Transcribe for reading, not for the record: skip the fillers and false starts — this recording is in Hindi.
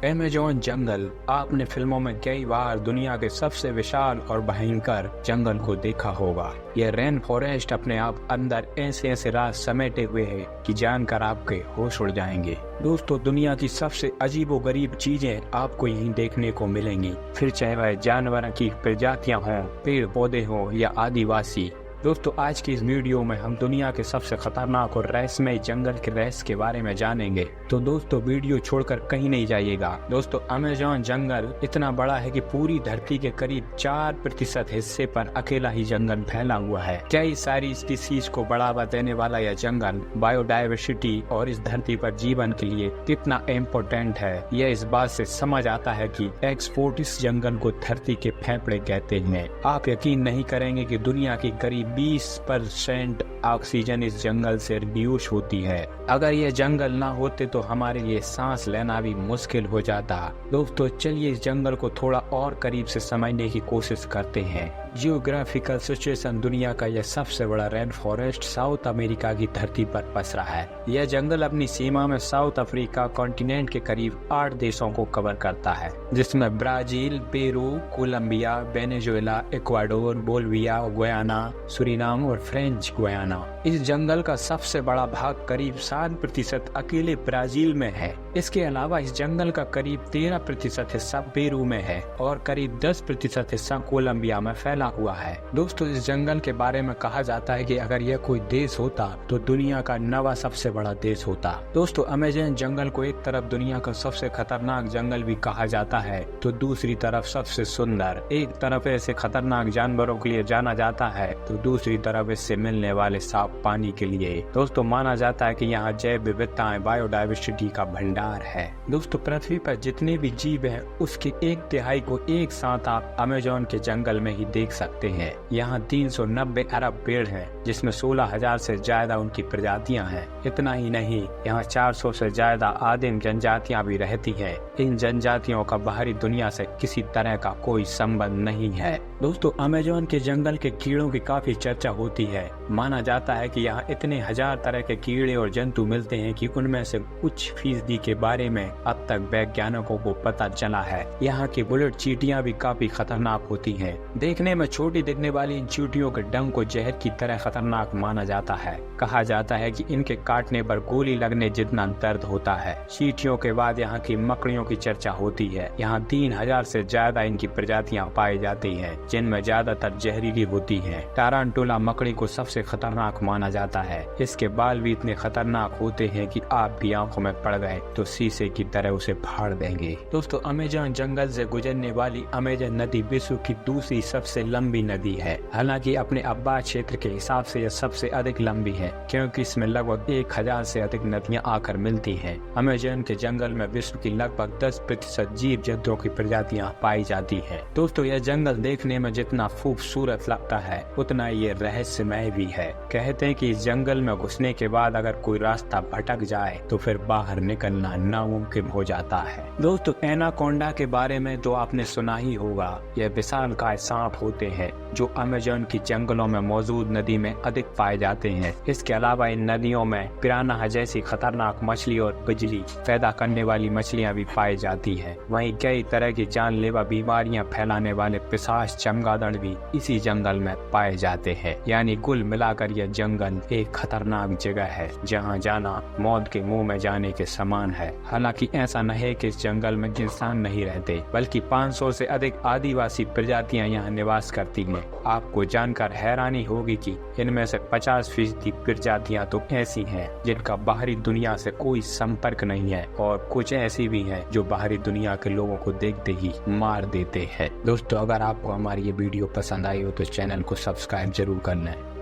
अमेज़न जंगल आपने फिल्मों में कई बार दुनिया के सबसे विशाल और भयंकर जंगल को देखा होगा। यह रेन फॉरेस्ट अपने आप अंदर ऐसे ऐसे राज समेटे हुए है कि जानकर आपके होश उड़ जाएंगे। दोस्तों, दुनिया की सबसे अजीबोगरीब चीजें आपको यहीं देखने को मिलेंगी, फिर चाहे वह जानवरों की प्रजातियां हों, पेड़ पौधे हों या आदिवासी। दोस्तों, आज की इस वीडियो में हम दुनिया के सबसे खतरनाक और रहस्यमय जंगल के रहस्य के बारे में जानेंगे। तो दोस्तों, वीडियो छोड़कर कहीं नहीं जाइएगा। दोस्तों, अमेज़न जंगल इतना बड़ा है कि पूरी धरती के करीब 4% हिस्से पर अकेला ही जंगल फैला हुआ है। कई सारी स्पीसीज को बढ़ावा देने वाला यह जंगल बायोडायवर्सिटी और इस धरती पर जीवन के लिए कितना इम्पोर्टेंट है, यह इस बात से समझ आता है कि एक्सपोर्ट इस जंगल को धरती के फेफड़े कहते हैं। आप यकीन नहीं करेंगे कि दुनिया की करीब 20% ऑक्सीजन इस जंगल से रिड्यूस होती है। अगर ये जंगल ना होते तो हमारे लिए सांस लेना भी मुश्किल हो जाता। दोस्तों, चलिए इस जंगल को थोड़ा और करीब से समझने की कोशिश करते हैं। जियोग्राफिकल सिचुएशन दुनिया का यह सबसे बड़ा रेन फॉरेस्ट साउथ अमेरिका की धरती पर पसरा है। यह जंगल अपनी सीमा में साउथ अफ्रीका कॉन्टिनेंट के करीब 8 देशों को कवर करता है, जिसमें Brazil, Peru, Colombia, Venezuela, Ecuador, Bolivia, Guyana, Suriname और फ्रेंच गुयाना। इस जंगल का सबसे बड़ा भाग करीब 7% अकेले ब्राजील में है। इसके अलावा इस जंगल का करीब 13% हिस्सा पेरू में है और करीब 10% हिस्सा कोलंबिया में फैला हुआ है। दोस्तों, इस जंगल के बारे में कहा जाता है कि अगर यह कोई देश होता तो दुनिया का 9वां सबसे बड़ा देश होता। दोस्तों, अमेज़न जंगल को एक तरफ दुनिया का सबसे खतरनाक जंगल भी कहा जाता है तो दूसरी तरफ सबसे सुंदर। एक तरफ ऐसे खतरनाक जानवरों के लिए जाना जाता है तो दूसरी तरफ इससे मिलने वाले साफ पानी के लिए। दोस्तों, माना जाता है कि यहाँ जैव विविधताएं बायोडायवर्सिटी का भंडार है। दोस्तों, पृथ्वी पर जितने भी जीव हैं उसके 1/3 को एक साथ आप अमेज़न के जंगल में ही देख सकते हैं। यहाँ 390 अरब पेड़ हैं, जिसमें 16,000 से ज्यादा उनकी प्रजातियां हैं। इतना ही नहीं, यहाँ 400 से ज्यादा आदिम जनजातियां भी रहती हैं। इन जनजातियों का बाहरी दुनिया से किसी तरह का कोई संबंध नहीं है। दोस्तों, अमेज़न के जंगल के कीड़ों की काफी चर्चा होती है। माना जाता है कि यहाँ इतने हजार तरह के कीड़े और जंतु मिलते हैं कि उनमें से कुछ फीसदी के बारे में अब तक वैज्ञानिकों को पता चला है। यहाँ की बुलेट चींटियां भी काफी खतरनाक होती हैं। देखने में छोटी दिखने वाली इन चींटियों के डंक को जहर की तरह खतरनाक माना जाता है। कहा जाता है कि इनके काटने पर गोली लगने जितना दर्द होता है। चींटियों के बाद यहाँ की मकड़ियों की चर्चा होती है। यहाँ 3000 से ज्यादा इनकी प्रजातियां पाई जाती हैं, जिनमें ज्यादातर जहरीली होती हैं। टारांटुला मकड़ी को सबसे खतरनाक माना जाता है। इसके बाल भी इतने खतरनाक होते हैं कि आप भी आंखों में पड़ गए तो शीशे की तरह उसे फाड़ देंगे। दोस्तों, अमेज़न जंगल से गुजरने वाली अमेज़न नदी विश्व की दूसरी सबसे लंबी नदी है। हालांकि अपने आबाद क्षेत्र के हिसाब से यह सबसे अधिक लंबी है, क्योंकि इसमें लगभग 1000 से अधिक नदियां आकर मिलती हैं। अमेज़न के जंगल में विश्व की लगभग 10% जीव जंतुओं की प्रजातियां पाई जाती हैं। दोस्तों, यह जंगल देखने में जितना खूबसूरत लगता है उतना ये रहस्यमय भी है। कहते हैं कि इस जंगल में घुसने के बाद अगर कोई रास्ता भटक जाए तो फिर बाहर निकलना नामुमकिन हो जाता है। दोस्तों, एनाकोंडा के बारे में तो आपने सुना ही होगा। यह विशालकाय सांप होते हैं जो अमेज़न की जंगलों में मौजूद नदी में अधिक पाए जाते हैं। इसके अलावा इन नदियों में पिरान्हा जैसी खतरनाक मछली और बिजली पैदा करने वाली मछलियां भी पाई जाती हैं। वहीं कई तरह की जानलेवा बीमारियां फैलाने वाले पिशाच चमगादड़ भी इसी जंगल में पाए जाते हैं। यानी कुल मिलाकर यह जंगल एक खतरनाक जगह है जहां जाना मौत के मुंह में जाने के समान है। हालांकि ऐसा नहीं है कि इस जंगल में इंसान नहीं रहते, बल्कि 500 से अधिक आदिवासी प्रजातियां यहाँ निवास करती हैं। आपको जानकर हैरानी होगी कि इनमें से 50% प्रजातियां तो ऐसी हैं जिनका बाहरी दुनिया से कोई संपर्क नहीं है और कुछ ऐसी भी हैं जो बाहरी दुनिया के लोगों को देखते ही मार देते हैं। दोस्तों, अगर आपको हमारी ये वीडियो पसंद आई हो तो चैनल को सब्सक्राइब जरूर करना है।